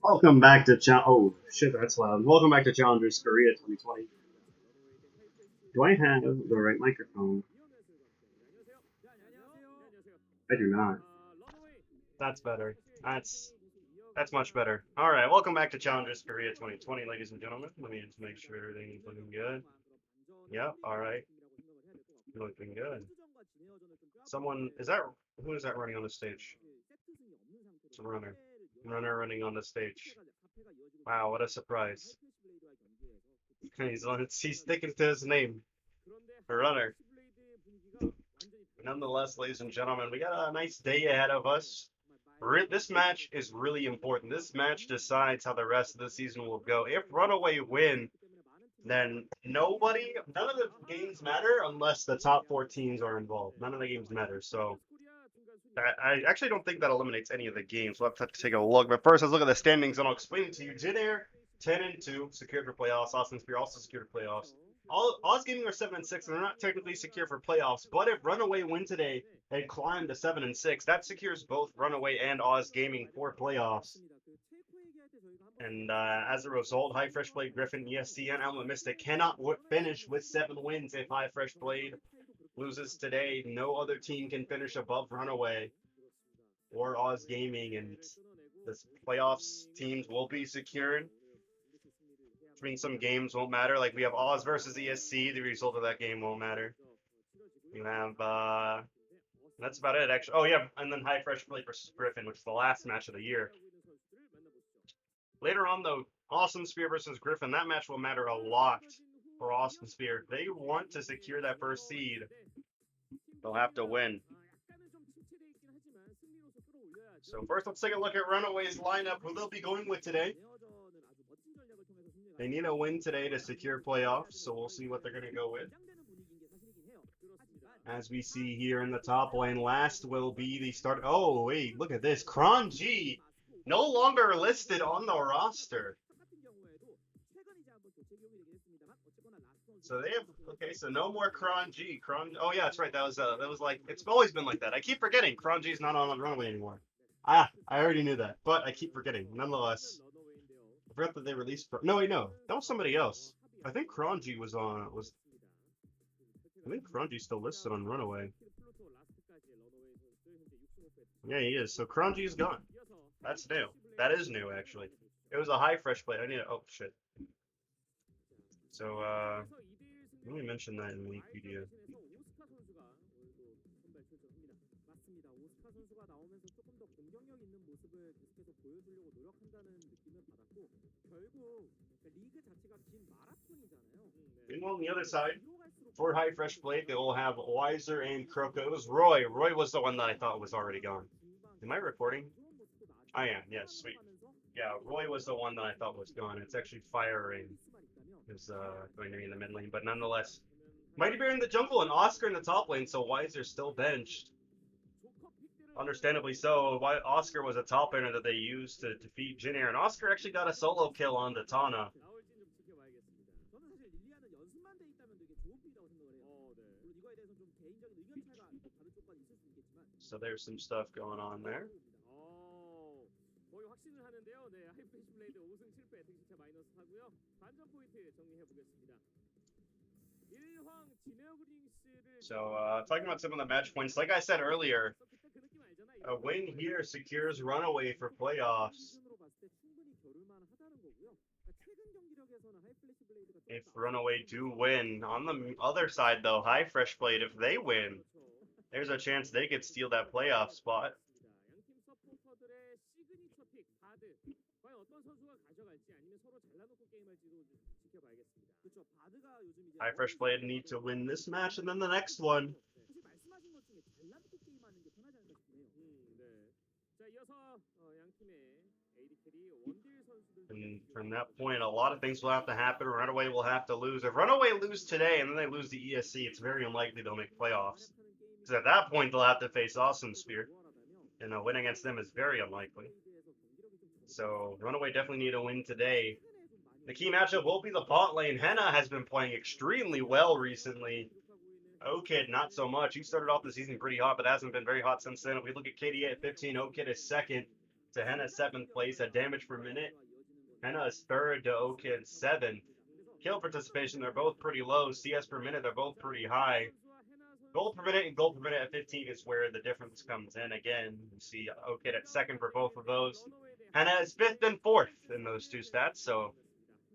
Welcome back to Oh shit, that's loud. Welcome back to Challengers Korea 2020. Do I have the right microphone? I do not. That's better. That's much better. All right, welcome back to Challengers Korea 2020, ladies and gentlemen. Let me just make sure everything's looking good. Yep. All right, looking good. Someone is that? Who is that running on the stage? It's a runner. Runner running on the stage. Wow, what a surprise. He's sticking to his name. A runner. Nonetheless, ladies and gentlemen, we got a nice day ahead of us. This match is really important. This match decides how the rest of the season will go. If Runaway win, then none of the games matter unless the top four teams are involved. None of the games matter. So I actually don't think that eliminates any of the games. We'll have to take a look. But first, let's look at the standings, and I'll explain it to you. Jin Air 10-2, secured for playoffs. Austin Spear also secured for playoffs. Oz Gaming are 7-6, and they're not technically secure for playoffs. But if Runaway win today and climb to 7-6, that secures both Runaway and Oz Gaming for playoffs. And as a result, hyFresh Blade, Griffin, ESC, and Element Mystic cannot finish with 7 wins if hyFresh Blade loses today. No other team can finish above Runaway or Oz Gaming, and the playoffs teams will be secured. Which means some games won't matter. Like we have Oz versus ESC, the result of that game won't matter. You have that's about it actually. Oh yeah, and then hyFresh Blade versus Griffin, which is the last match of the year. Later on though, Austin Spear versus Griffin, that match will matter a lot for Austin Spear. If they want to secure that first seed, they'll have to win. So first, let's take a look at Runaway's lineup, who they'll be going with today. They need a win today to secure playoffs, so we'll see what they're going to go with. As we see here in the top lane, last will be the start. Oh, wait, look at this. Kron G, no longer listed on the roster. So they have, okay, so no more Kron G. Oh yeah, that's right. That was like, it's always been like that. I keep forgetting Kron G's not on Runaway anymore. I already knew that, but I keep forgetting. Nonetheless, I forgot that they released. No, wait, no, that was somebody else. I think Kronji I think Kronji's still listed on Runaway. Yeah, he is. So Kronji's gone. That's new. That is new, actually. It was a hyFresh play. I need to. Oh shit. So let me mention that in Wikipedia. Meanwhile, on the other side, for hyFresh Blade, they will have Wiser and Krokos. Roy was the one that I thought was already gone. Am I recording? I am. Yes, sweet. Yeah, Roy was the one that I thought was gone. It's actually Fire Rain is going to be in the mid lane, but nonetheless, Mighty Bear in the jungle and Oscar in the top lane, so Wiser's still benched. Understandably so. Oscar was a top laner that they used to defeat Jin Air, and Oscar actually got a solo kill on the Tana. So there's some stuff going on there. So talking about some of the match points, like I said earlier, a win here secures Runaway for playoffs. If Runaway do win. On the other side, though, hyFresh Blade, if they win, there's a chance they could steal that playoff spot. hyFresh Blade need to win this match and then the next one. And from that point, a lot of things will have to happen. Runaway will have to lose. If Runaway lose today and then they lose the ESC, it's very unlikely they'll make playoffs. Because at that point, they'll have to face Awesome Spear. And a win against them is very unlikely. So Runaway definitely need a win today. The key matchup will be the bot lane. Henna has been playing extremely well recently. Okid, not so much. He started off the season pretty hot, but hasn't been very hot since then. If we look at KDA at 15, Okid is second. to Henna's 7th place at damage per minute. Henna is 3rd to Okid 7th. Kill participation, they're both pretty low. CS per minute, they're both pretty high. Gold per minute and gold per minute at 15 is where the difference comes in. Again, you see Okid at 2nd for both of those. Henna is 5th and 4th in those two stats, so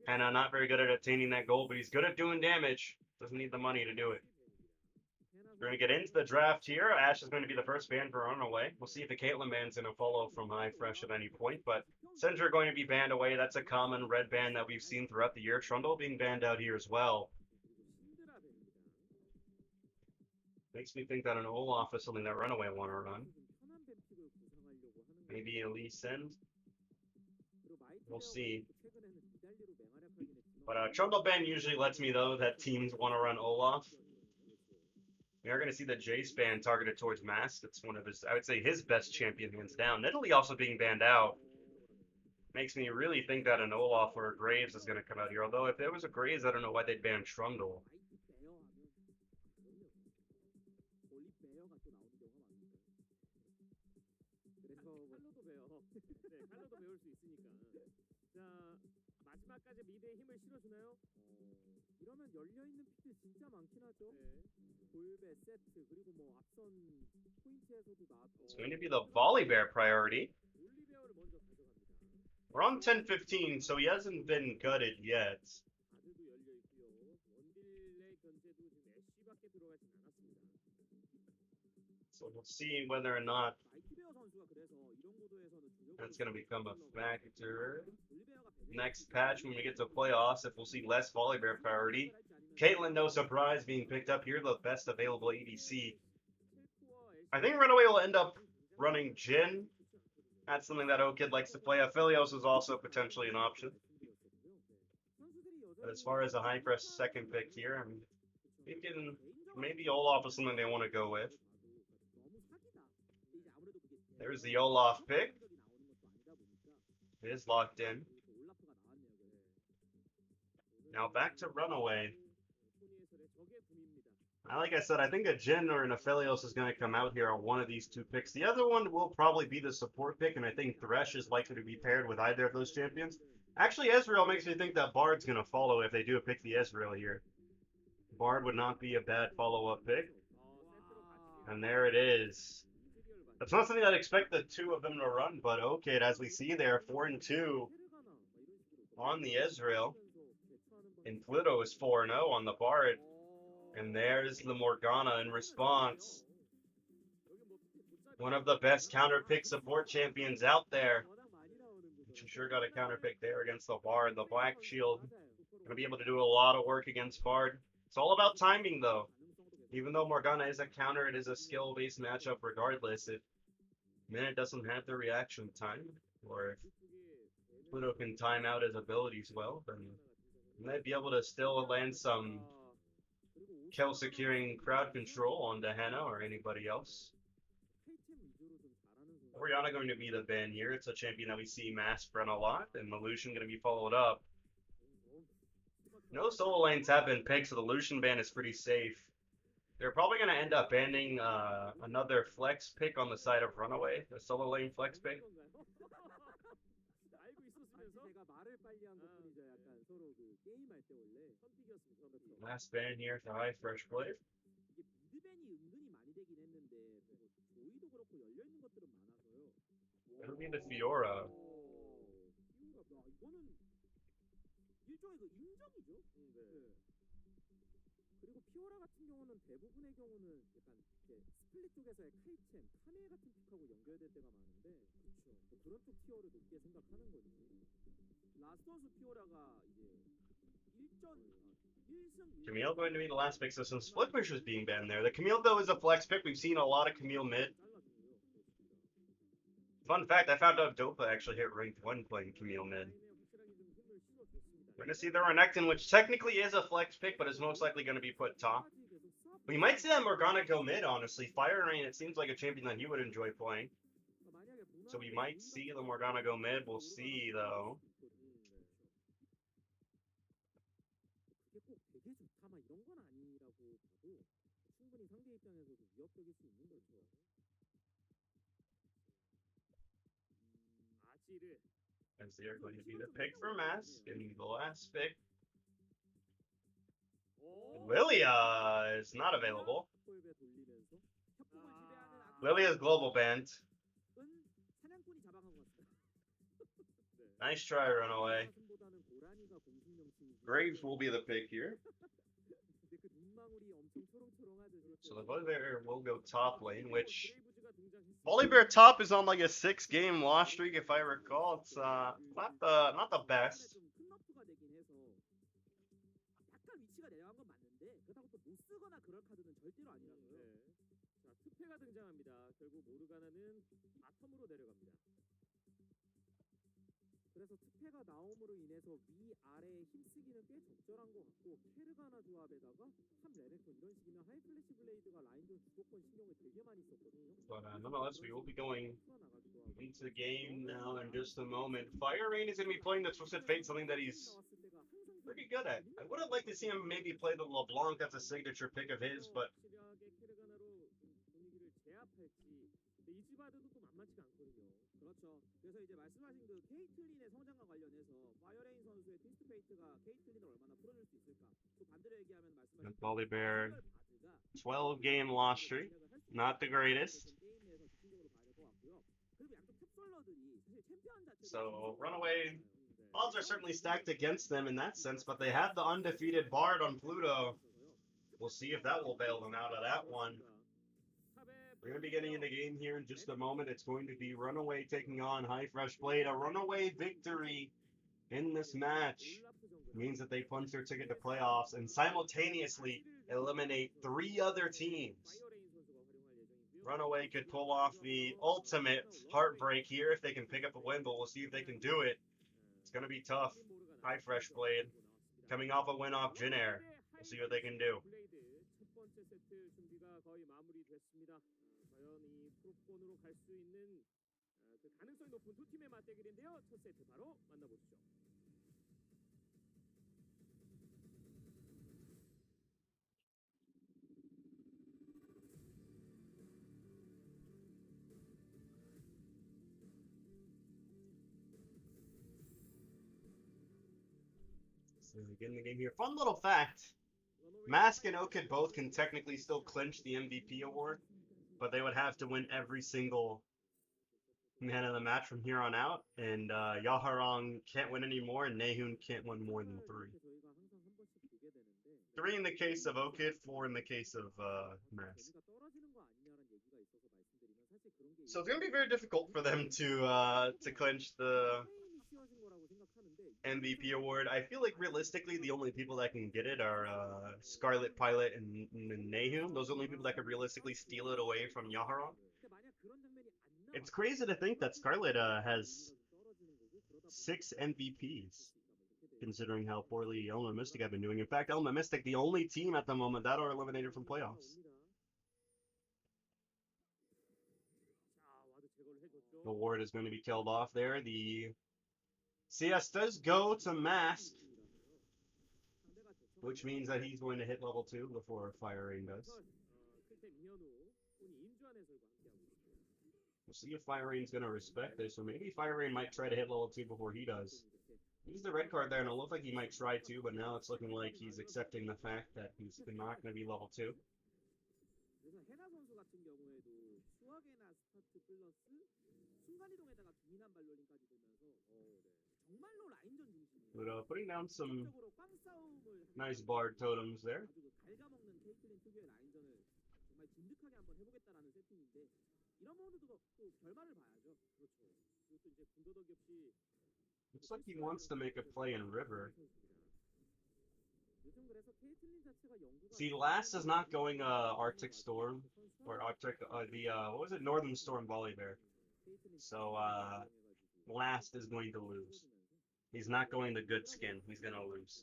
Henna not very good at attaining that goal, but he's good at doing damage. Doesn't need the money to do it. We're going to get into the draft here. Ash is going to be the first ban for RunAway. We'll see if the Caitlyn ban's going to follow from hyFresh at any point, but Syndra going to be banned away. That's a common red ban that we've seen throughout the year. Trundle being banned out here as well. Makes me think that an Olaf is something that RunAway want to run. Maybe a Lee Sin. We'll see. But Trundle ban usually lets me know that teams want to run Olaf. We are going to see the Jace ban targeted towards Mask. It's one of his, I would say, his best champion hands down. Nidalee also being banned out makes me really think that an Olaf or a Graves is going to come out here. Although if there was a Graves, I don't know why they'd ban Trundle. It's going to be the Volibear priority. We're on 10-15, so he hasn't been gutted yet. So we'll see whether or not that's going to become a factor. Next patch, when we get to playoffs, if we'll see less Volibear priority. Caitlyn, no surprise, being picked up here, the best available ADC. I think RunAway will end up running Jhin. That's something that Okid likes to play. Aphelios is also potentially an option. But as far as a hyFresh second pick here, I'm thinking maybe Olaf is something they want to go with. There's the Olaf pick. It is locked in. Now back to RunAway. Like I said, I think a Jhin or an Aphelios is going to come out here on one of these two picks. The other one will probably be the support pick, and I think Thresh is likely to be paired with either of those champions. Actually, Ezreal makes me think that Bard's going to follow if they do pick the Ezreal here. Bard would not be a bad follow-up pick. And there it is. That's not something I'd expect the two of them to run, but okay, as we see there, 4-2 on the Ezreal. And Pluto is 4-0 on the Bard. And there's the Morgana in response. One of the best counter pick support champions out there. She sure got a counter pick there against the Bard. The Black Shield going to be able to do a lot of work against Bard. It's all about timing, though. Even though Morgana is a counter, it is a skill-based matchup regardless. If Minute doesn't have the reaction time, or if Pluto can time out his abilities well, then he might be able to still land some kill securing crowd control onto Henna or anybody else. Orianna going to be the ban here. It's a champion that we see Mask run a lot, and the Lucian going to be followed up. No solo lanes have been picked, so the Lucian ban is pretty safe. They're probably going to end up banning another flex pick on the side of RunAway, a solo lane flex pick. Last ban here for hyFresh play. It'll be the Fiora. Camille going to be the last pick, so some split push was being banned there. The Camille, though, is a flex pick. We've seen a lot of Camille mid. Fun fact, I found out Dopa actually hit ranked 1 playing Camille mid. We're going to see the Renekton, which technically is a flex pick, but is most likely going to be put top. We might see that Morgana go mid, honestly. Fire Rain, it seems like a champion that he would enjoy playing. So we might see the Morgana go mid. We'll see, though. As they are going to be the pick for Mask and the last pick. Lilia is not available. Lilia's global banned. Nice try, RunAway. Graves will be the pick here. So the Volibear will go top lane, which Volibear top is on like a 6-game loss streak, if I recall. It's not the best. 그래서 특패가 나옴으로 인해서 위아래에 힘쓰기는 꽤 적절한 것 같고 캐르가나 조합에다가 참 레넥톤 이런 식이면 하이플래시 블레이드가 라인전 주도권 신경을 되게 많이 썼거든요. But nonetheless, we will be going into the game now in just a moment. Fire Rain is going to be playing the Twisted Fate, something that he's pretty good at. I would have liked to see him maybe play the LeBlanc. That's a signature pick of his, but 이즈바드도 또 만만치가 않거든요. 그렇죠. 그래서 이제 말씀하신 그 케이틀린의 성장과 관련해서 파이어레인 선수의 트위스트 페이트가 케이틀린을 얼마나 풀어줄 수 있을까? 또 반대로 얘기하면 말씀하신 Volibear 12-game loss streak, not the greatest. So RunAway odds are certainly stacked against them in that sense, but they have the undefeated Bard on Pluto. We'll see if that will bail them out of that one. We're going to be getting in the game here in just a moment. It's going to be RunAway taking on hyFresh Blade. A RunAway victory in this match means that they punch their ticket to playoffs and simultaneously eliminate 3 other teams. RunAway could pull off the ultimate heartbreak here if they can pick up a win, but we'll see if they can do it. It's going to be tough. hyFresh Blade coming off a win off Jin Air. We'll see what they can do. 과연 이 프로권으로 갈 수 있는 그 가능성이 높은 두 팀의 맞대결인데요. 첫 세트 바로 만나보시죠. So we get in the game here. Fun little fact. Mask and Okid both can technically still clinch the MVP award, but they would have to win every single man of the match from here on out, and Yaharong can't win anymore, and Nehun can't win more than 3. 3 in the case of Okid, 4 in the case of Mask. So it's going to be very difficult for them to clinch the MVP award. I feel like realistically the only people that can get it are Scarlet Pilot and Nehun. Those are the only people that could realistically steal it away from Yaharon. It's crazy to think that Scarlet has 6 MVPs, considering how poorly Elma Mystic have been doing. In fact, Elma Mystic, the only team at the moment that are eliminated from playoffs. The award is going to be killed off there. The CS does go to Mask, which means that he's going to hit level 2 before Fire Rain does. We'll see if Fire Rain's going to respect this, or maybe Fire Rain might try to hit level 2 before he does. He's the red card there, and it looked like he might try to, but now it's looking like he's accepting the fact that he's not going to be level 2. But putting down some nice Bard totems there. Looks like he wants to make a play in River. See, last is not going Arctic Storm, or Arctic, what was it, Northern Storm Volibear. So, last is going to lose. He's not going the good skin, he's going to lose.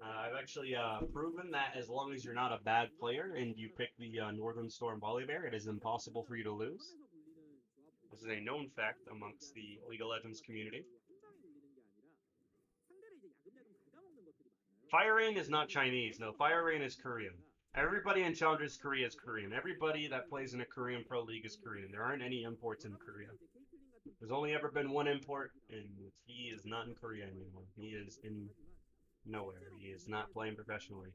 I've actually proven that as long as you're not a bad player and you pick the Northern Storm Volibear, it is impossible for you to lose. This is a known fact amongst the League of Legends community. Fire Rain is not Chinese. No, Fire Rain is Korean. Everybody in Challengers Korea is Korean. Everybody that plays in a Korean pro league is Korean. There aren't any imports in Korea. There's only ever been one import, and he is not in Korea anymore. He is in nowhere. He is not playing professionally.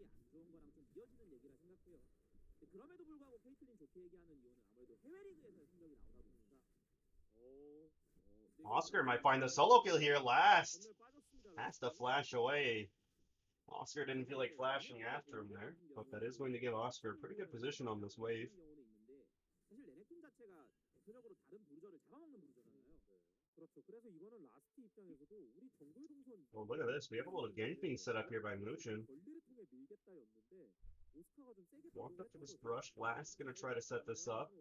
Oscar might find the solo kill here last. Has to flash away. Oscar didn't feel like flashing after him there, but that is going to give Oscar a pretty good position on this wave. Oh, look at this. We have a little game being set up here by Muchin. Walked up to this brush. Last gonna try to set this up.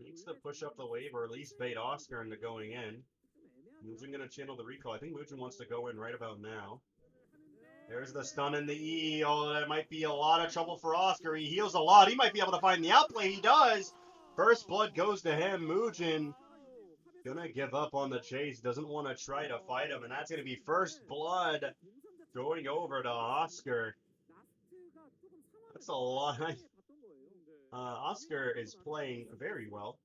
Needs to push up the wave or at least bait Oscar into going in. Muchin gonna channel the recall. I think Muchin wants to go in right about now. There's the stun and the E. Oh, that might be a lot of trouble for Oscar. He heals a lot. He might be able to find the outplay. He does. First blood goes to him. Muchin gonna give up on the chase. Doesn't want to try to fight him. And that's gonna be first blood going over to Oscar. That's a lot. Oscar is playing very well.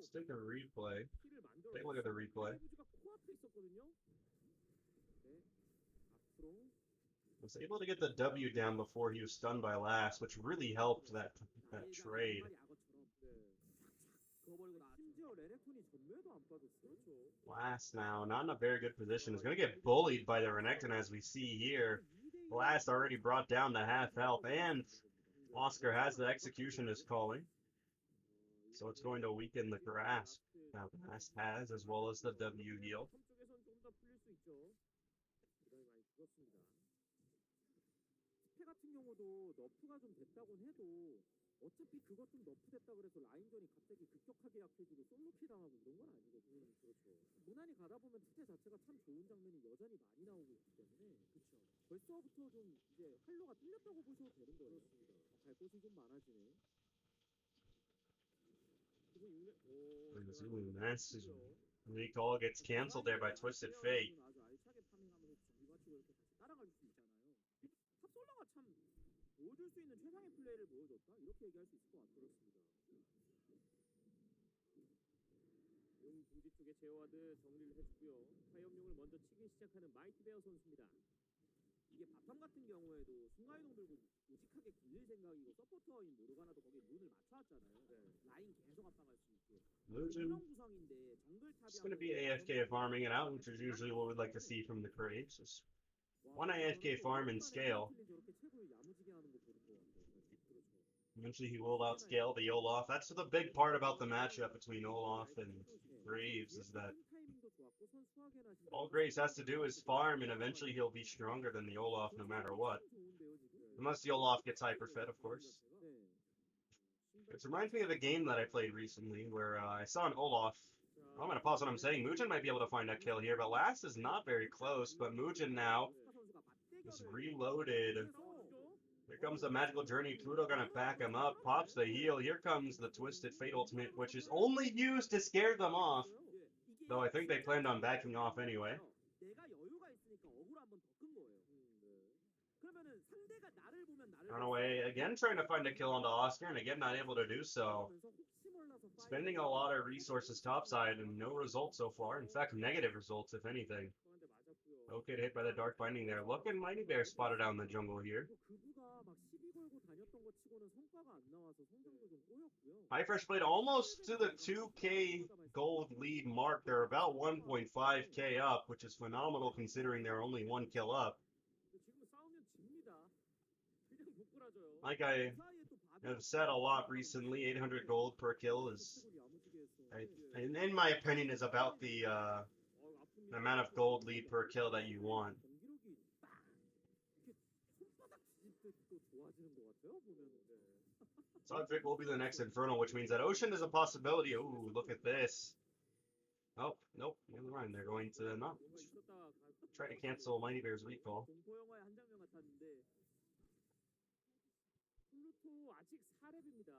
Stick a replay. Take a look at the replay. Was able to get the W down before he was stunned by last, which really helped that trade. Last now, not in a very good position. Is going to get bullied by the Renekton as we see here. Last already brought down to half health, and Oscar has the execution is calling. So it's going to weaken the grasp. Now Last has, as well as the W heal. 어차피 그것 좀 너프됐다 그래서 라인전이 갑자기 급격하게 약해지고 솔로킬 당하고 이런 건 아니거든요. 그렇죠. 무난히 가다 보면 투태 자체가 참 좋은 장면이 여전히 많이 나오고 있기 때문에 그렇죠. 벌써부터 좀 이제 활로가 뚫렸다고 보셔도 되는 거예요. 그렇습니다. 갈 곳이 좀 많아지네. Last recall gets canceled there by Twisted Fate. 보여줄 수 있는 최상의 플레이를 보여줬다 이렇게 얘기할 수 있을 것 같습니다. 중지 쪽에 제어와드 정리를 해주고요. 화염용을 먼저 치기 시작하는 마이트베어 선수입니다. 이게 바텀 같은 경우에도 순간이동 들고 우직하게 굴릴 생각이고 서포터인 모르가나도 거기에 눈을 맞춰왔잖아요. 네. 라인 계속 압박할 수 있게. Muchin just going to be AFK farming it out, which is usually what we'd like to see from the Craves. Just one AFK farm and scale. Eventually he will outscale the Olaf. That's the big part about the matchup between Olaf and Graves, is that all Graves has to do is farm, and eventually he'll be stronger than the Olaf no matter what. Unless the Olaf gets hyperfed, of course. It reminds me of a game that I played recently where I saw an Olaf. I'm going to pause what I'm saying. Muchin might be able to find a kill here, but Last is not very close. But Muchin now is reloaded. Here comes the Magical Journey. Pluto gonna back him up. Pops the heal. Here comes the Twisted Fate Ultimate, which is only used to scare them off. Though I think they planned on backing off anyway. RunAway again trying to find a kill onto Oscar, and again not able to do so. Spending a lot of resources topside and no results so far. In fact, negative results, if anything. Okay, hit by the Dark Binding there. Looking Mighty Bear spotted out in the jungle here. hyFresh played almost to the 2k gold lead mark. They're about 1.5k up, which is phenomenal considering they're only 1 kill up. Like I have said a lot recently, 800 gold per kill is, in my opinion, is about the amount of gold lead per kill that you want. Sodvic will be the next Infernal, which means that Ocean is a possibility. Ooh, look at this. Oh, nope, never mind. They're going to not try to cancel Mighty Bear's recall. 아직 4렙입니다.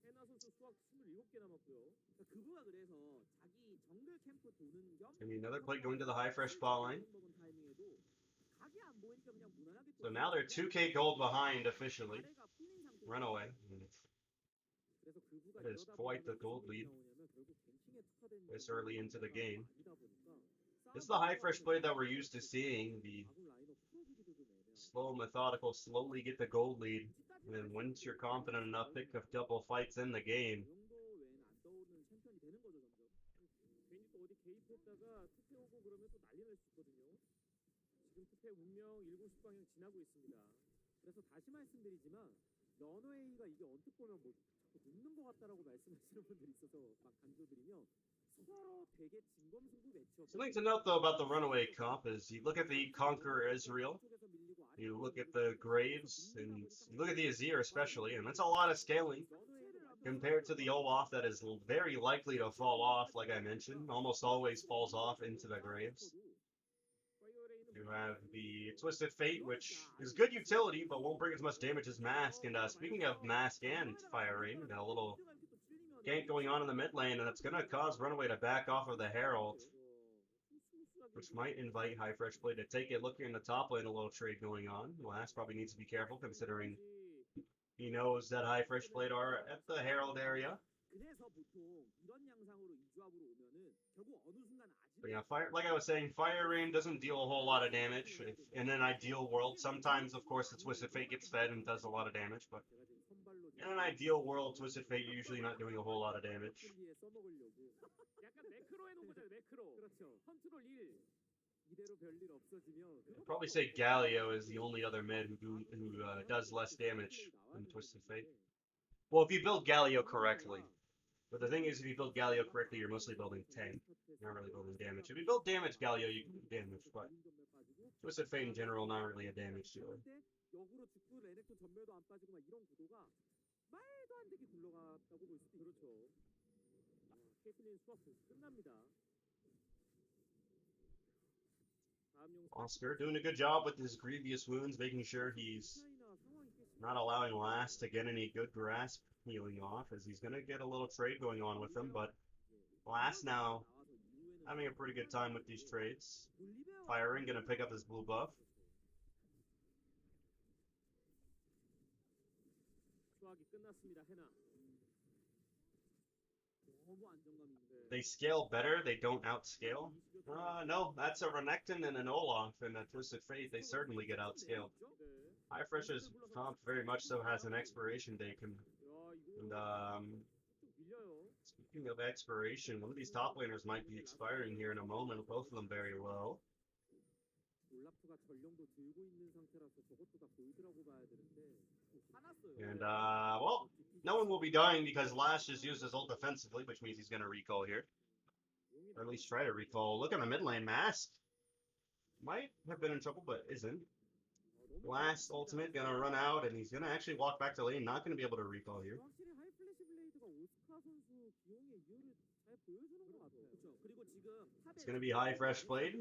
해나 선수 수학 27개 남았고요. 그부가 그래서 자기 정글 캠프 도는 겸 Gonna be another play going to the hyFresh ball lane. 먹은 타이밍에도 각이 안 보이니까 그냥 무난하게 So now they're 2k gold behind officially. 아래가 풀린 상태에서 Runaway. 그래서 그부가 That is 이러다 quite the 보면은 gold 무슨 일이 lead 나오냐면 결국 갱킹에 특화된 this early into the 경우가 game. 아니다 보니까 This is the hyFresh play that we're used to seeing. The 아군 라인업 풀어주기도 좀 애매하고 slow, methodical, slowly get the gold lead. And then once you're confident enough, pick up double fights in the game. 그 정도 외에는 안 떠오르는 챔피언이 되는 거죠 점점. 괜히 또 어디 개입했다가 투패 오고 그러면 또 난리 날 수 있거든요. 지금 투패 운명 7시 방향 지나고 있습니다. 그래서 다시 말씀드리지만 런웨이가 이게 언뜻 보면 뭐 자꾸 눕는 것 같다라고 말씀하시는 분들이 있어서 막 강조드리면 서로 되게 진검승부 매치업. Something to note though about the Runaway comp is you look at the Conqueror Israel, you look at the Graves, and you look at the Azir especially, and that's a lot of scaling compared to the Olaf that is very likely to fall off, like I mentioned, almost always falls off into the Graves. You have the Twisted Fate, which is good utility, but won't bring as much damage as Mask. And speaking of Mask and Fire Rain, got a little gank going on in the mid lane, and it's going to cause Runaway to back off of the Herald, which might invite hyFresh Play to take it. Look here in the top lane, a little trade going on. Last probably needs to be careful considering he knows that hyFresh Play are at the Herald area. But yeah, like I was saying, Fire Rain doesn't deal a whole lot of damage. In an ideal world, sometimes, of course, the Twisted Fate gets fed and does a lot of damage, but in an ideal world, Twisted Fate usually not doing a whole lot of damage. I'd probably say Galio is the only other mid who does less damage than Twisted Fate. Well, if you build Galio correctly. But the thing is, if you build Galio correctly, you're mostly building tank. You're not really building damage. If you build damage Galio, you can do damage, but Twisted Fate in general, not really a damage dealer. Oscar doing a good job with his grievous wounds, making sure he's not allowing Last to get any good grasp healing off, as he's going to get a little trade going on with him, but Last now having a pretty good time with these trades. Firing, going to pick up his blue buff. They scale better, they don't outscale. No, that's a Renekton and an Olaf and a Twisted Fate. They certainly get outscaled. hyFresh's comp very much so has an expiration date. And speaking of expiration, one of these top laners might be expiring here in a moment. Both of them very low. And, well, no one will be dying because Lash just used his ult defensively, which means he's going to recall here. Or at least try to recall. Look at the mid lane. Mask might have been in trouble, but isn't. Last ultimate going to run out, and he's going to actually walk back to lane. Not going to be able to recall here. It's going to be hyFresh Blade.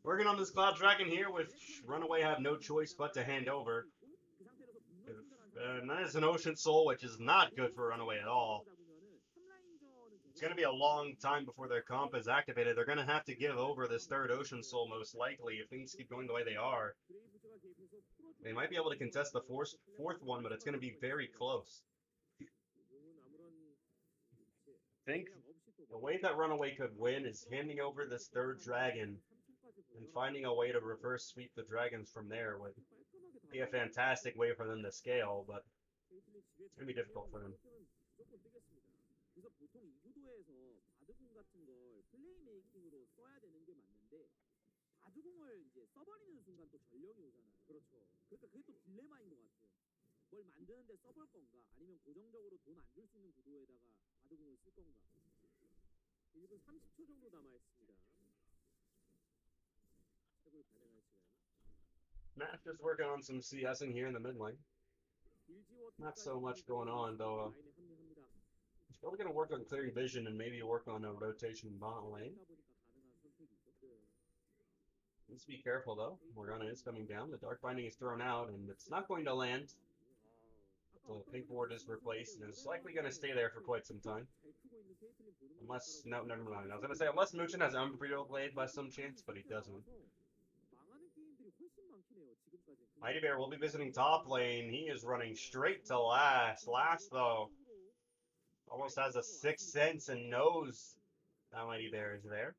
Working on this Cloud Dragon here, which Runaway have no choice but to hand over. And that is an Ocean Soul, which is not good for Runaway at all. It's going to be a long time before their comp is activated. They're going to have to give over this third Ocean Soul, most likely, if things keep going the way they are. They might be able to contest the fourth one, but it's going to be very close. I think the way that Runaway could win is handing over this third dragon and finding a way to reverse sweep the dragons from there would be a fantastic way for them to scale, but it's going to be difficult for them. 뭘 만드는데 써볼 건가 아니면 고정적으로 돈 안 줄 수 있는 구도에다가 바드궁을 쓸 건가 1분 30초 정도 남아 있습니다. 해볼 가능한 시간. Matt just working on some CSing here in the mid lane. Not so much going on though. He's probably going to work on clearing vision and maybe work on a rotation bot lane. Needs to be careful though. Morgana is coming down. The Dark Binding is thrown out and it's not going to land. The pink board is replaced and is likely going to stay there for quite some time. Unless, no, never mind. I was going to say, unless Muchin has Umbreal Blade by some chance, but he doesn't. Mighty Bear will be visiting top lane. He is running straight to last. Last, though, almost has a sixth sense and knows that Mighty Bear is there.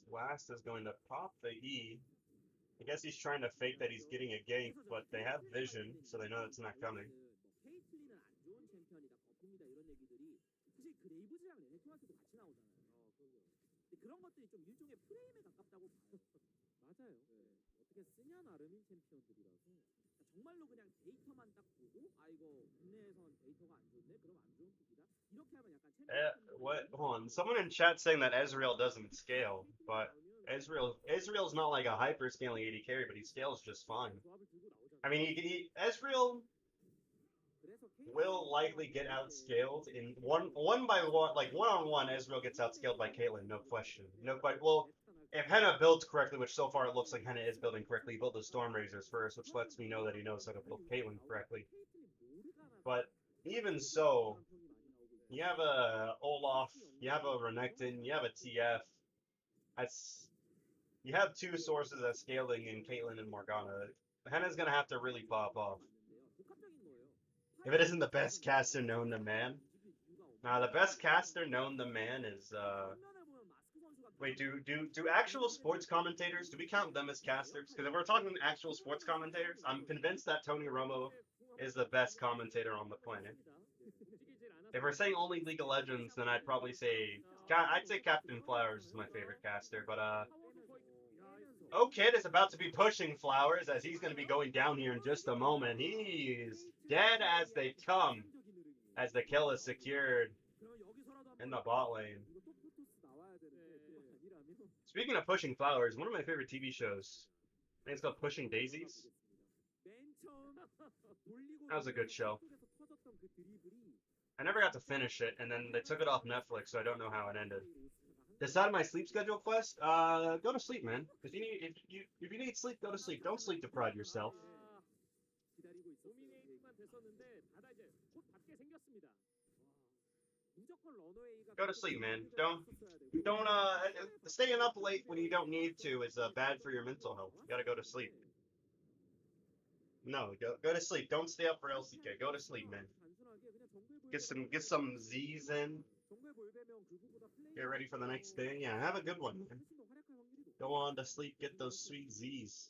Last is going to pop the E. I guess he's trying to fake that he's getting a gank, but they have vision, so they know it's not coming. What? Hold on. Someone in chat saying that Ezreal doesn't scale, but Ezreal's not like a hyper scaling AD carry, but he scales just fine. I mean, Ezreal will likely get outscaled in one by one, like one-on-one. Ezreal gets outscaled by Caitlyn, no question. No question. Well, if Henna builds correctly, which so far it looks like Henna is building correctly, he built the Storm Razors first, which lets me know that he knows how to build Caitlyn correctly. But even so, you have a Olaf, you have a Renekton, you have a TF. You have two sources of scaling in Caitlyn and Morgana. Henna's gonna have to really pop off. If it isn't the best caster known to man. Nah, the best caster known to man is wait, do actual sports commentators, do we count them as casters? Because if we're talking actual sports commentators, I'm convinced that Tony Romo is the best commentator on the planet. If we're saying only League of Legends, then I'd probably say Captain Flowers is my favorite caster, but Kid is about to be pushing Flowers as he's going to be going down here in just a moment. He's dead as they come, as the kill is secured in the bot lane. Speaking of pushing Flowers, one of my favorite TV shows, I think it's called Pushing Daisies. That was a good show. I never got to finish it, and then they took it off Netflix, so I don't know how it ended. Decide my sleep schedule quest? Go to sleep, man. If you need sleep, go to sleep. Don't sleep deprive yourself. Go to sleep, man. Don't staying up late when you don't need to is bad for your mental health. You gotta go to sleep. No, go to sleep. Don't stay up for LCK. Go to sleep, man. Get some Z's in. Get ready for the next day. Yeah, have a good one, man. Go on to sleep. Get those sweet Z's.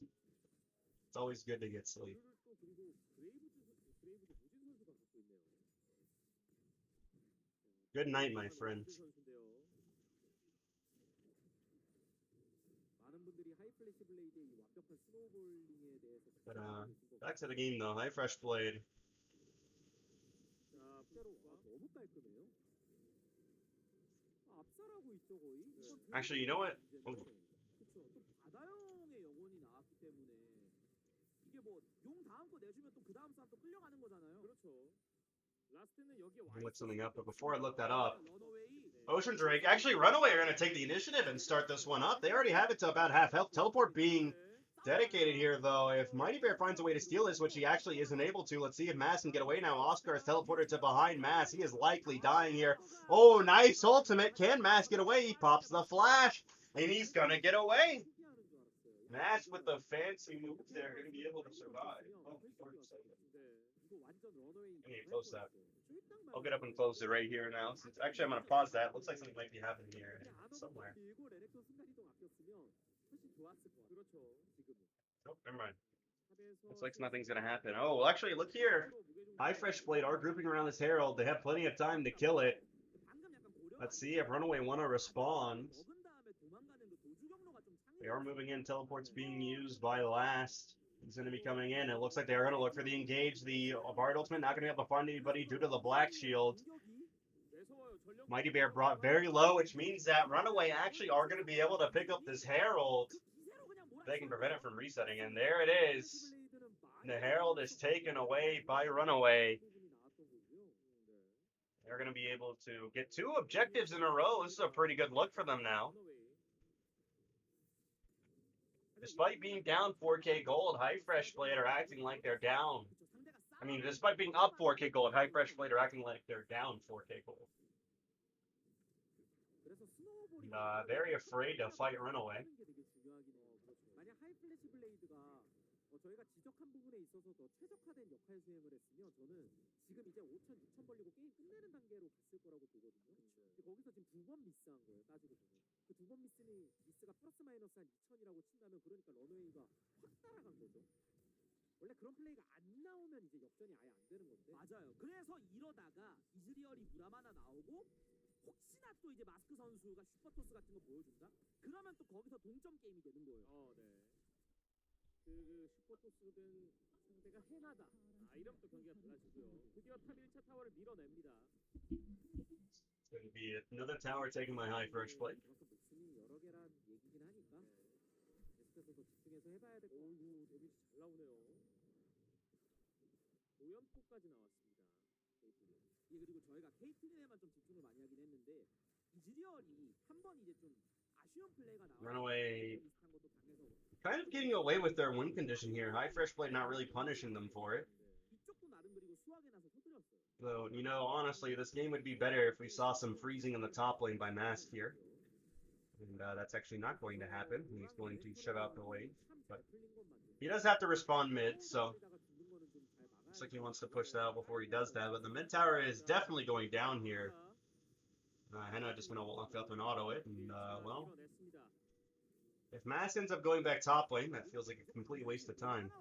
It's always good to get sleep. Good night, my friend. But back to the game though. hyFresh played. Actually, you know what? Oh. I looked something up, but before I look that up, Ocean Drake, actually RunAway are going to take the initiative and start this one up. They already have it to about half health. Teleport being dedicated here, though. If Mighty Bear finds a way to steal this, which he actually isn't able to, let's see if Mass can get away now. Oscar is teleported to behind Mass. He is likely dying here. Oh, nice ultimate. Can Mass get away? He pops the flash, and he's going to get away. Mass with the fancy moves there, going to be able to survive. Oh, I need to close that. I'll get up and close it right here now. Actually, I'm going to pause that. Looks like something might be happening here somewhere. Oh, never mind. Looks like nothing's going to happen. Oh, well, actually, look here. hyFresh Blade are grouping around this Herald. They have plenty of time to kill it. Let's see if RunAway want to respond. They are moving in. Teleport's being used by Last. He's going to be coming in. It looks like they're going to look for the engage. The Bard ultimate not going to be able to find anybody due to the black shield. Mighty Bear brought very low, which means that RunAway actually are going to be able to pick up this Herald. They can prevent it from resetting. And there it is. The Herald is taken away by RunAway. They're going to be able to get 2 objectives in a row. This is a pretty good look for them now. Despite being down 4K gold, hyFresh Blade are acting like they're down. I mean, despite being up 4K gold, hyFresh Blade are acting like they're down 4K gold. Very afraid to fight RunAway. 저희가 지적한 부분에 있어서 더 최적화된 역할 수행을 했으면 저는 지금 이제 5천, 6천 벌리고 게임 끝내는 단계로 갔을 거라고 보거든요. 근데 거기서 지금 2번 미스한 거예요. 따지고 보면 그 2번 미스가 플러스 마이너스 한 2천이라고 친다면 그러니까 런웨이가 확 따라간 거죠. 원래 그런 플레이가 안 나오면 이제 역전이 아예 안 되는 건데. 맞아요. 그래서 이러다가 이즈리얼이 무람 하나 나오고 혹시나 또 이제 마스크 선수가 슈퍼토스 같은 거 보여준다? 그러면 또 거기서 동점 게임이 되는 거예요. 네. 그 슈퍼토스든 상대가 해나다. 이러면 또 경기가 달라지고요. 드디어 탑 1차 타워를 밀어냅니다. It's going to be another tower taking my hyFresh Blade. 목숨이 여러 개란 얘기긴 하니까 계속해서 더 집중해서 해봐야 될 것 같아요. 오우, 데미지 잘 나오네요. 오연포까지 나왔습니다. 그리고 저희가 케이틀린에만 좀 집중을 많이 하긴 했는데 이즈리얼이 한번 이제 좀 아쉬운 플레이가 RunAway kind of getting away with their win condition here. hyFresh Blade not really punishing them for it. Though, you know, honestly, this game would be better if we saw some freezing in the top lane by Mask here. And that's actually not going to happen. He's going to shut out the wave. But he does have to respond mid, so looks like he wants to push that out before he does that. But the mid tower is definitely going down here. Henna just going to walk up and auto it. And, well, if Mask ends up going back top lane, that feels like a complete waste of time.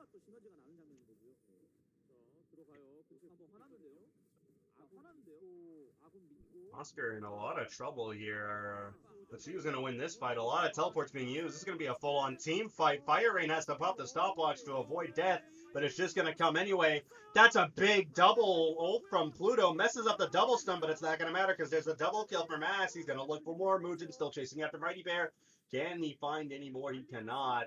Oscar in a lot of trouble here. Let's see who's going to win this fight. A lot of teleports being used. This is going to be a full-on team fight. Fire Rain has to pop the stopwatch to avoid death, but it's just going to come anyway. That's a big double ult from Pluto. Messes up the double stun, but it's not going to matter because there's a double kill for Mass. He's going to look for more. Mugen still chasing after Mighty Bear. Can he find any more? He cannot.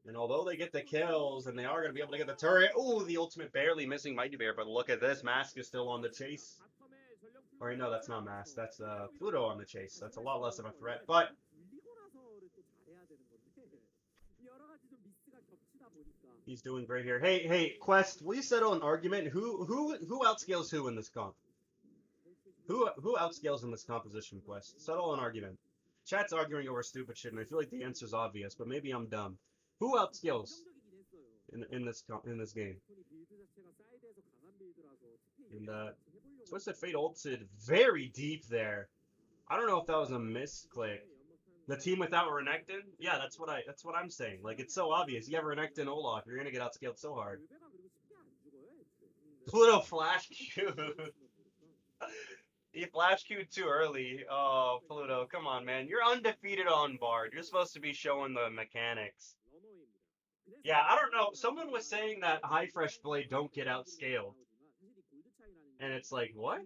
And although they get the kills, and they are going to be able to get the turret. Ooh, the ultimate barely missing Mighty Bear, but look at this. Mask is still on the chase. Or no, that's not Mask. That's Pluto on the chase. That's a lot less of a threat, but he's doing great here. Hey, Quest, will you settle an argument? Who outscales who in this comp? Who outscales in this composition, Quest? Settle an argument. Chat's arguing over stupid shit, and I feel like the answer's obvious, but maybe I'm dumb. Who outscales in this game? And Twisted Fate ulted very deep there. I don't know if that was a misclick. The team without Renekton? Yeah, that's what I'm saying. Like, it's so obvious. You have Renekton Olaf, you're gonna get outscaled so hard. Pluto flash Q. He flash Q'd too early. Oh, Pluto, come on, man. You're undefeated on Bard. You're supposed to be showing the mechanics. Yeah, I don't know. Someone was saying that hyFresh Blade don't get outscaled. And it's like, what?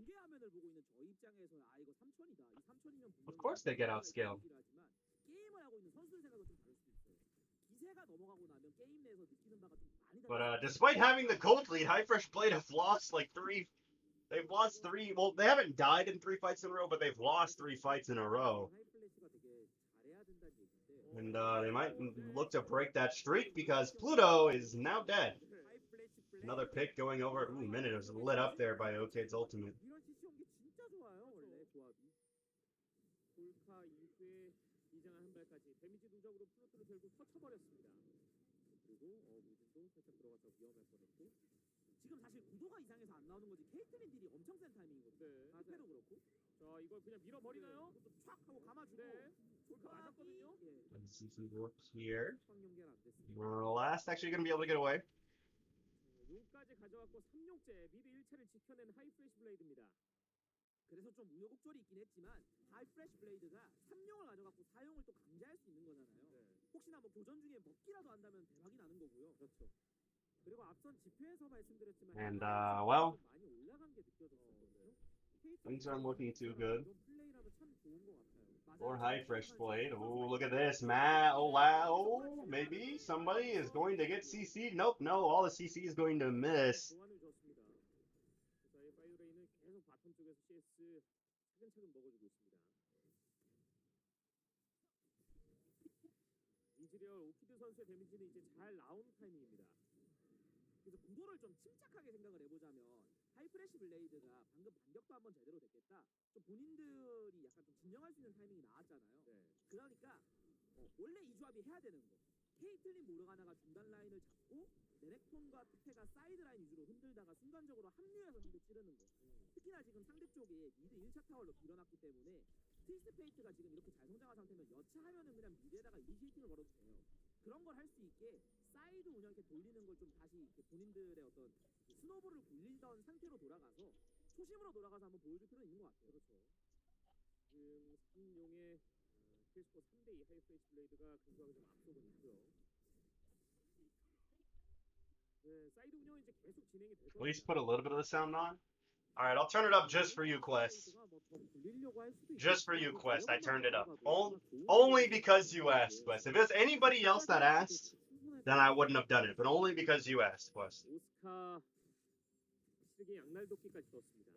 Of course they get outscaled. But despite having the gold lead, hyFresh Blade have lost like three. They've lost three. Well, they haven't died in 3 fights in a row, but they've lost 3 fights in a row. And they might look to break that streak because Pluto is now dead. Another pick going over. Ooh, Minute was lit up there by Okade's ultimate. 지금 사실 구도가 이상해서 안 나오는 거지 케이틀린 딜이 엄청 센 타이밍이거든요. 사태도 그렇고. 자, 이걸 그냥 밀어버리나요? 촥 하고 감아주고. 골카 맞았거든요. Let's see some works here. Last actually going to be able to get away. 용까지 가져왔고 3용째 미드 1차를 지켜낸 하이프레시 블레이드입니다. 그래서 좀 우여곡절이 있긴 했지만 하이프레시 블레이드가 3용을 가져갖고 4용을 또 강제할 수 있는 거잖아요. 혹시나 뭐 교전 중에 먹기라도 한다면 대박이 나는 거고요. 그렇죠. And, well, things aren't looking too good for hyFresh Blade. Oh, look at this, Matt. Oh, wow. Maybe somebody is going to get CC'd. Nope, no, all the CC is going to miss. 스 차근차근 먹어주고 있습니다. 이즈리얼 오키드 선수의 데미지는 이제 잘 나온 타이밍입니다. 그래서 구도를 좀 침착하게 생각을 해보자면 하이프레시 블레이드가 방금 반격도 한번 제대로 됐겠다. 좀 본인들이 약간 좀 진정할 수 있는 타이밍이 나왔잖아요. 네. 그러니까 원래 이 조합이 해야 되는 거. 케이틀린 모르가나가 중간 라인을 잡고 네넥톤과 투페가 사이드 라인 위주로 흔들다가 순간적으로 합류해서 상대 찌르는 거. 특히나 지금 상대 쪽에 미드 1차 타워로 밀어놨기 때문에 트위스트 페이트가 지금 이렇게 잘 성장한 상태면 여차하면은 그냥 미드에다가 이니시에이팅을 걸어도 돼요. 그런 걸 할 수 있게 사이드 운영 이렇게 돌리는 걸 좀 다시 이렇게 본인들의 어떤 스노볼을 굴리던 상태로 돌아가서 초심으로 돌아가서 한번 보여줄 필요는 있는 것 같아요. 그렇죠. 지금 3용의 킬스코 3대2 하이프레시 블레이드가 근소하게 좀 앞서고 있고요. 네, 사이드 운영은 이제 계속 진행이 될 겁니다. Please put a little bit of the sound on. All right, I'll turn it up just for you, Quest. Just for you, Quest. I turned it up. Only because you asked, Quest. If it's anybody else that asked, then I wouldn't have done it. But only because you asked, Quest. 오스카 시르기 양날도끼까지 떴습니다.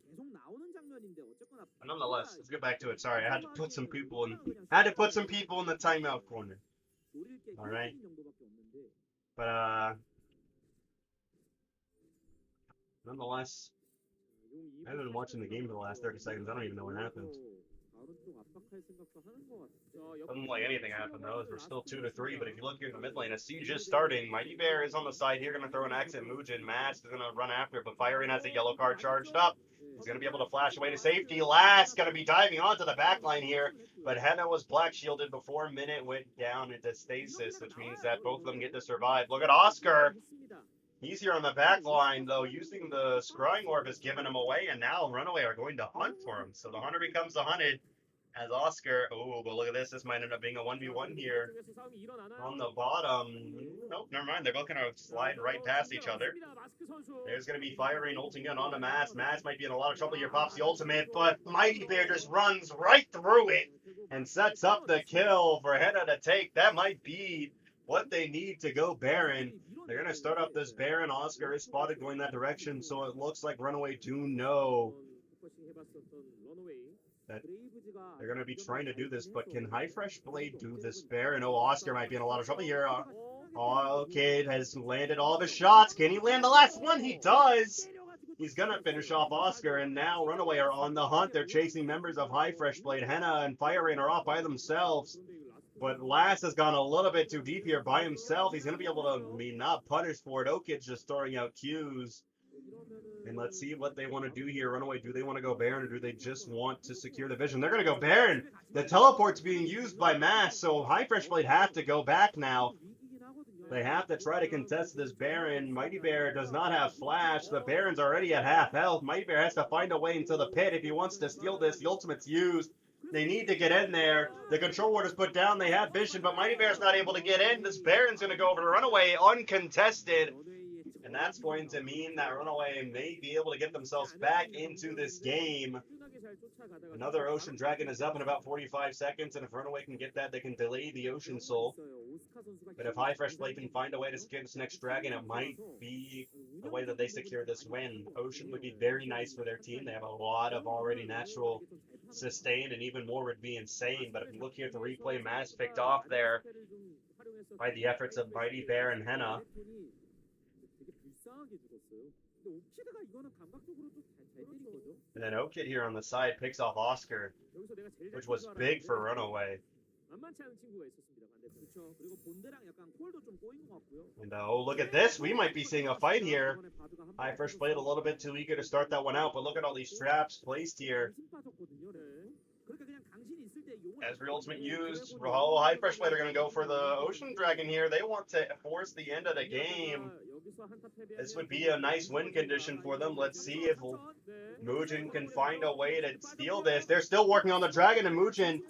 계속 나오는 장면인데 어쨌거나 Nonetheless, let's get back to it. Sorry, I had to put some people in. I had to put some people in the timeout corner. All right. But nonetheless, I haven't been watching the game for the last 30 seconds. I don't even know what happened. Doesn't look like anything happened though. We're still 2-3. But if you look here in the mid lane, a siege is starting. Mighty Bear is on the side here, gonna throw an axe at Muujin. Mast is gonna run after, but Firing has a yellow card charged up. He's gonna be able to flash away to safety. Last gonna be diving onto the back line here, but Henna was black shielded before Minute went down into stasis, which means that both of them get to survive. Look at Oscar. He's here on the back line, though, using the Scrying Orb has given him away, and now RunAway are going to hunt for him. So the hunter becomes the hunted as Oscar. Oh, but look at this. This might end up being a 1v1 here on the bottom. Nope, never mind. They're both going to slide right past each other. There's going to be Firing ulting in on the Mast. Mast might be in a lot of trouble here. Pops the ultimate, but Mighty Bear just runs right through it and sets up the kill for Henna to take. That might be what they need to go Baron. They're going to start up this Baron. Oscar is spotted going that direction, so it looks like RunAway do know that they're going to be trying to do this, but can hyFresh Blade do this Baron? Oh, Oscar might be in a lot of trouble here. Kid has landed all of his shots. Can he land the last one? He does. He's going to finish off Oscar, and now RunAway are on the hunt. They're chasing members of hyFresh Blade. Henna and Firing are off by themselves. But Last has gone a little bit too deep here by himself. He's going to be able to be not punished for it. Okid's just throwing out Qs. And let's see what they want to do here. RunAway, do they want to go Baron, or do they just want to secure the vision? They're going to go Baron. The teleport's being used by Mass, so hyFresh Blade have to go back now. They have to try to contest this Baron. Mighty Bear does not have Flash. The Baron's already at half health. Mighty Bear has to find a way into the pit if he wants to steal this. The ultimate's used. They need to get in there. The control ward is put down. They have vision, but Mighty Bear's not able to get in. This Baron's going to go over to RunAway uncontested. And that's going to mean that RunAway may be able to get themselves back into this game. Another Ocean Dragon is up in about 45 seconds, and if RunAway can get that, they can delay the Ocean Soul. But if hyFresh Blade can find a way to secure this next dragon, it might be the way that they secure this win. Ocean would be very nice for their team. They have a lot of already natural sustain, and even more would be insane. But if you look here at the replay, Mass picked off there by the efforts of Mighty Bear and Henna. And then Okid here on the side picks off Oscar, which was big for RunAway. And oh, look at this. We might be seeing a fight here. hyFresh played a little bit too eager to start that one out, but look at all these traps placed here. Ezreal ultimate used. Oh, hyFresh Blade are going to go for the Ocean Dragon here. They want to force the end of the game. This would be a nice win condition for them. Let's see if Muujin can find a way to steal this. They're still working on the Dragon and Muujin.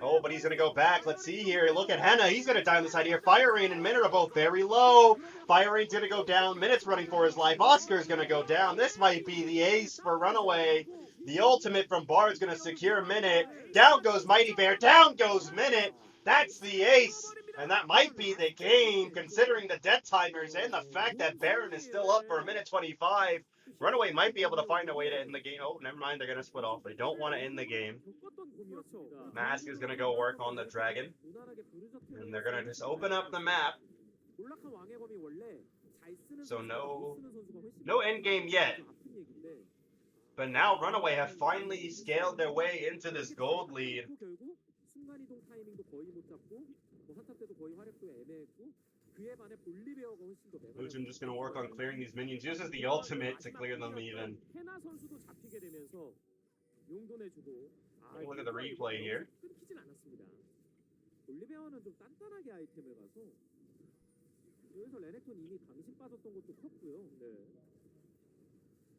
Oh, but he's going to go back. Let's see here. Look at Henna. He's going to die on the side here. Firing and Minute are both very low. Firing's going to go down. Minute's running for his life. Oscar's going to go down. This might be the ace for RunAway. The ultimate from Bard's going to secure Minute. Down goes Mighty Bear. Down goes Minute. That's the ace. And that might be the game, considering the death timers and the fact that Baron is still up for a minute 25. Runaway might be able to find a way to end the game. Oh, never mind. They're going to split off. They don't want to end the game. Mask is going to go work on the dragon. And they're going to just open up the map. So no end game yet. But now Runaway have finally scaled their way into this gold lead. Lucian just going to work on clearing these minions. Uses the ultimate to clear them even. Look at the replay here.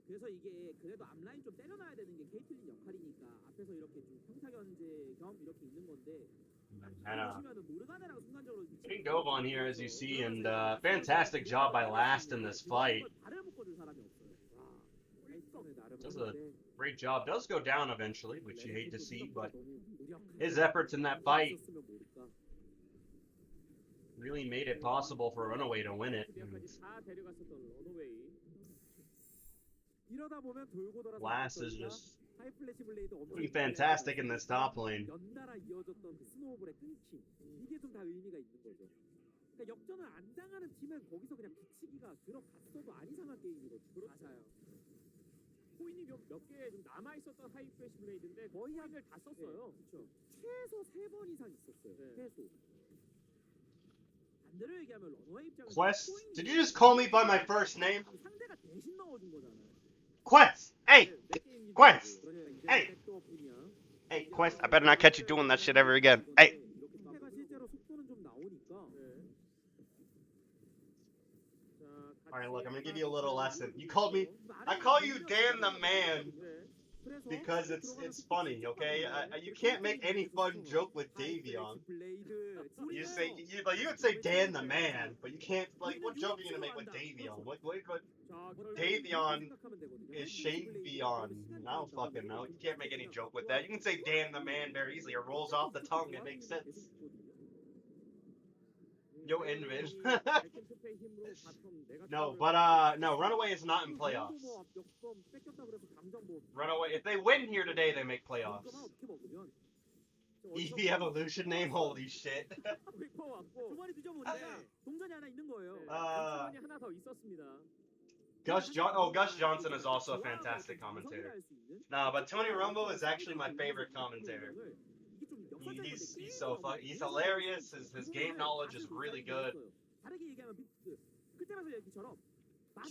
그래서 이게 그래도 앞라인 좀 때려놔야 되는 게 케이틀린 역할이니까 앞에서 이렇게 좀 평타견제 겸 이렇게 있는 건데 Getting Dove on here as you see, and fantastic job by Last in this fight. Does a great job. Does go down eventually, which you hate to see, but his efforts in that fight really made it possible for Runaway to win it. Last is just doing fantastic in this top lane. 역전을 안 당하는 팀은 거기서 그냥 붙이기가 들어갔어도 안 이상한 게임이거든요. 맞아요. 코인이 몇 개 좀 남아 있었던 하이프레시 블레이드인데 거의 한을 다 썼어요. 그렇죠. 최소 3번 이상 있었어요. 최소. 반대로 얘기하면 러너웨이 입장에서 Quest, did you just call me by my first name? 상대가 대신 넣어준 거잖아요. Quest! Hey! Quest! Hey! Hey, Quest, I better not catch you doing that shit ever again. Hey! Alright, look, I'm gonna give you a little lesson. You called me... I call you Dan the Man because it's funny, okay? You can't make any fun joke with Davion. You would say Dan the Man, but you can't, like, what joke are you gonna make with Davion? What Davion is Shavion. I don't fucking know. You can't make any joke with that. You can say Dan the Man very easily. It rolls off the tongue. It makes sense. Yo, Invid. No, but no, Runaway is not in playoffs. Runaway, if they win here today, they make playoffs. EV Evolution name, holy shit. Gus Johnson is also a fantastic commentator. No, but Tony Romo is actually my favorite commentator. He's so fun. He's hilarious. His game knowledge is really good.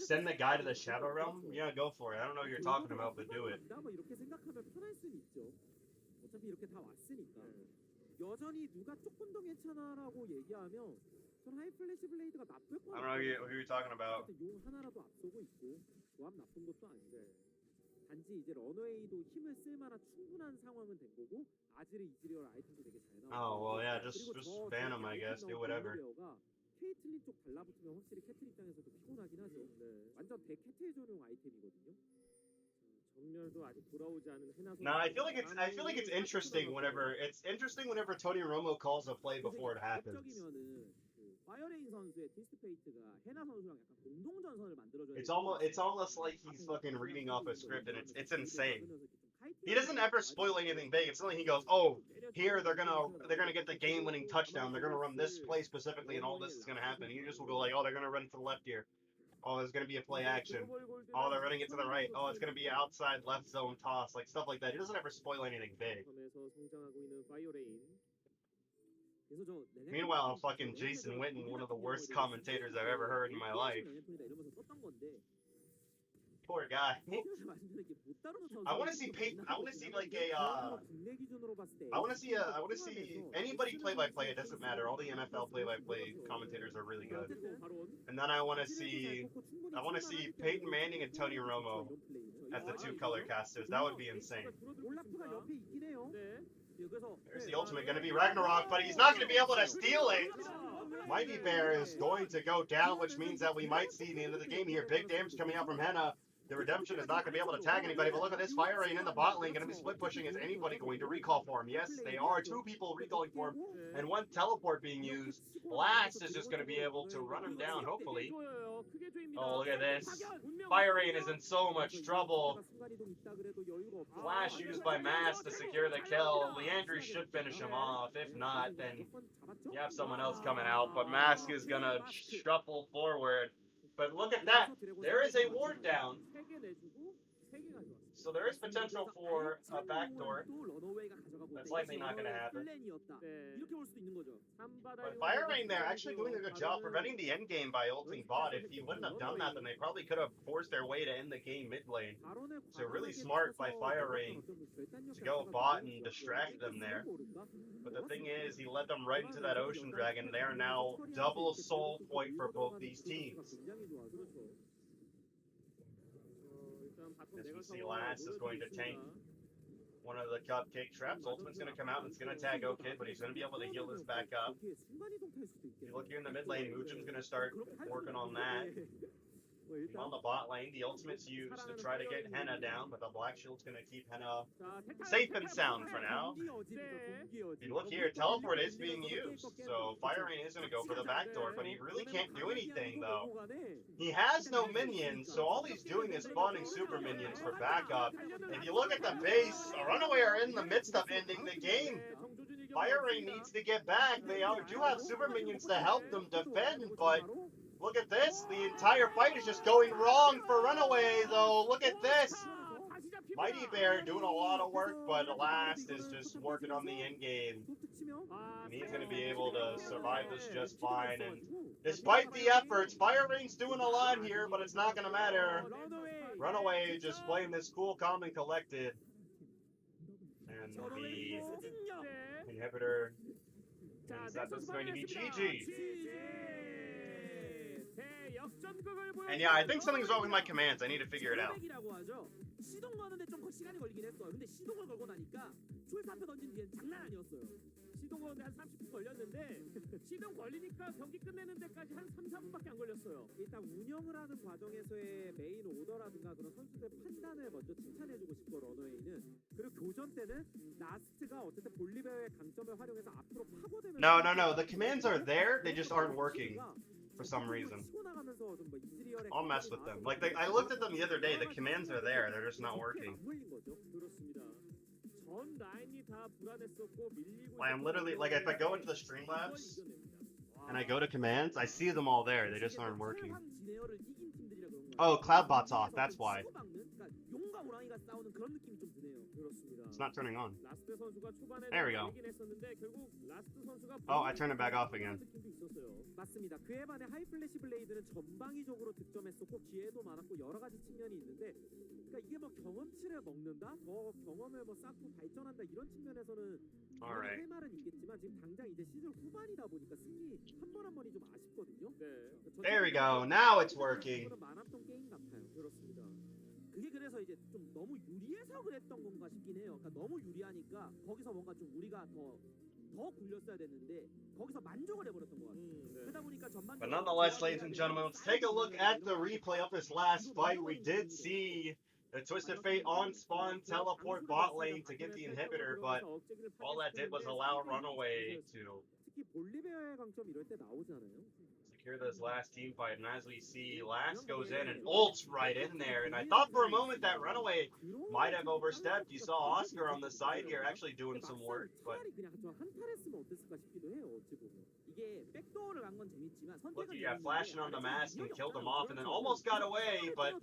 Send the guy to the Shadow Realm? Yeah, go for it. I don't know what you're talking about, but do it. I don't know who you're talking about. 단지 이제 런웨이도 힘을 쓸 만한 충분한 상황은 된 거고 아지르 이즈리얼 아이템도 되게 잘 나와. Oh well, yeah, just ban him, I guess. Do whatever. 케이틀린 쪽 달라붙으면 확실히 캐틀 입장에서도 피곤하긴 하죠. 완전 대캐틀 전용 아이템이거든요. 전멸도 아직 돌아오지 않은 해나 선수. No, I feel like it's interesting whenever Tony Romo calls a play before it happens. 파이어레인 선수의 티스페이트가 해나 선수랑 약간 공동전선을 만들어줘야 It's almost like he's fucking reading off a script, and it's insane. He doesn't ever spoil anything big. It's something he goes, oh, here they're gonna get the game-winning touchdown. They're gonna run this play specifically, and all this is gonna happen. And you just will go like, oh, they're gonna run to the left here. Oh, there's gonna be a play action. Oh, they're running it to the right. Oh, it's gonna be an outside left zone toss, like stuff like that. He doesn't ever spoil anything big. Meanwhile, fucking Jason Witten, one of the worst commentators I've ever heard in my life. Poor guy. I want to see Peyton. I want to see like a. I want to see anybody play-by-play. It doesn't matter. All the NFL play-by-play commentators are really good. And then I want to see Peyton Manning and Tony Romo as the two color casters. That would be insane. There's the ultimate going to be Ragnarok, but he's not going to be able to steal it. Mighty Bear is going to go down, which means that we might see the end of the game here. Big damage coming out from Henna. The Redemption is not going to be able to tag anybody, but look at this. Fire Rain in the bot lane going to be split pushing. Is anybody going to recall for him? Yes, they are. 2 people recalling for him, and 1 teleport being used. Blast is just going to be able to run him down, hopefully. Oh, look at this. Fire Rain is in so much trouble. Flash used by Mass to secure the kill. Leandry should finish him off. If not, then you have someone else coming out. But Mask is going to shuffle forward. But look at that. There is a ward down. So there is potential for a backdoor. That's likely not going to happen. But Fire Rain there actually doing a good job preventing the end game by ulting bot. If he wouldn't have done that, then they probably could have forced their way to end the game mid lane. So really smart by Fire Rain to go bot and distract them there. But the thing is, he led them right into that Ocean Dragon. They are now double soul point for both these teams. As we see, Last is going to tank one of the cupcake traps. Ultimate's going to come out and it's going to tag O-Kid, but he's going to be able to heal this back up. If you look here in the mid lane, Mujin's going to start working on that. On the bot lane, the ultimate's used to try to get Henna down, but the Black Shield's going to keep Henna safe and sound for now. If you look here, Teleport is being used, so Fire Rain is going to go for the backdoor, but he really can't do anything, though. He has no minions, so all he's doing is spawning super minions for backup. If you look at the base, RunAway are in the midst of ending the game. Fire Rain needs to get back. They do have super minions to help them defend, but look at this. The entire fight is just going wrong for RunAway, though. Look at this. Mighty Bear doing a lot of work, but Last is just working on the end game. And he's going to be able to survive this just fine. And despite the efforts, Fire Rain's doing a lot here, but it's not going to matter. RunAway just playing this cool, calm, and collected. And the inhibitor ends that this is going to be GG. And yeah, I think something's wrong with my commands. I need to figure it out. 시동 거는데 좀 시간이 걸리긴 했어. 근데 시동을 걸고 나니까 출사 앞에 던진 뒤엔 장난 아니었어요. 시동 거는데 한 30분 걸렸는데 시동 걸리니까 경기 끝내는 데까지 한 3, 4분밖에 안 걸렸어요. 일단 운영을 하는 과정에서의 메인 오더라든가 그런 선수들의 판단을 먼저 칭찬해주고 싶고 러너웨이는 그리고 교전 때는 라스트가 어쨌든 볼리베어의 강점을 활용해서 앞으로 파고들면서 No. The commands are there. They just aren't working. For some reason. I'll mess with them. Like, I looked at them the other day. The commands are there. They're just not working. I'm literally, like, if I go into the Streamlabs and I go to commands, I see them all there. They just aren't working. Oh, Cloudbot's off. That's why. It's not turning on. There we go. Oh, I turned it back off again. 맞습니다. 그에 반해 하이플래시 블레이드는 전방위적으로 득점했었고 기회도 많았고 여러 가지 측면이 있는데, 그러니까 이게 뭐 경험치를 먹는다, 더 경험을 뭐 쌓고 발전한다 이런 측면에서는 할 말은 있겠지만 지금 당장 이제 시즌 후반이다 보니까 승리 한 번 한 번이 좀 아쉽거든요. There we go. Now it's working. 많았던 게임 같아요. 그렇습니다. 그게 그래서 이제 좀 너무 유리해서 그랬던 건가 싶긴 해요. 그러니까 너무 유리하니까 거기서 뭔가 좀 우리가 더 굴렸어야 됐는데 거기서 만족을 해버렸던 것 같아요. 그러다 보니까 전반적으로. But nonetheless, ladies and gentlemen, let's take a look at the replay of this last fight. We did see the Twisted Fate on spawn teleport bot lane to get the inhibitor, but all that did was allow RunAway to 특히 볼리베어의 강점 이럴 때 나오잖아요. secure this last team fight, and as we see, Last goes in and ults right in there, and I thought for a moment that RunAway might have overstepped. You saw Oscar on the side here actually doing some work, but look, yeah, flashing on the mask and killed him off, and then almost got away, but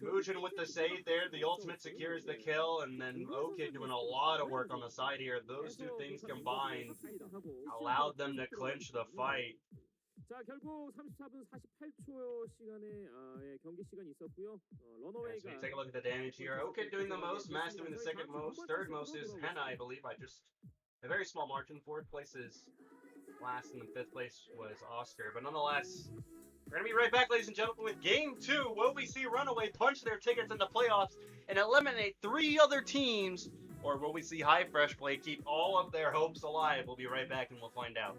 Mujin with the save there, the ultimate secures the kill, and then O-Kid doing a lot of work on the side here. Those two things combined allowed them to clinch the fight. 자, 결국 34분 48초 시간의 경기 시간이 있었고요. 러너웨이가 so take a look at the damage here. O-Kid doing the most, Mass doing the second most, third most is Henna, I believe. A very small margin. Fourth place is Last, and the fifth place was Oscar. But nonetheless, we're gonna be right back, ladies and gentlemen, with Game 2. Will we see RunAway punch their tickets in the playoffs and eliminate 3 other teams, or will we see hyFresh play keep all of their hopes alive? We'll be right back and we'll find out.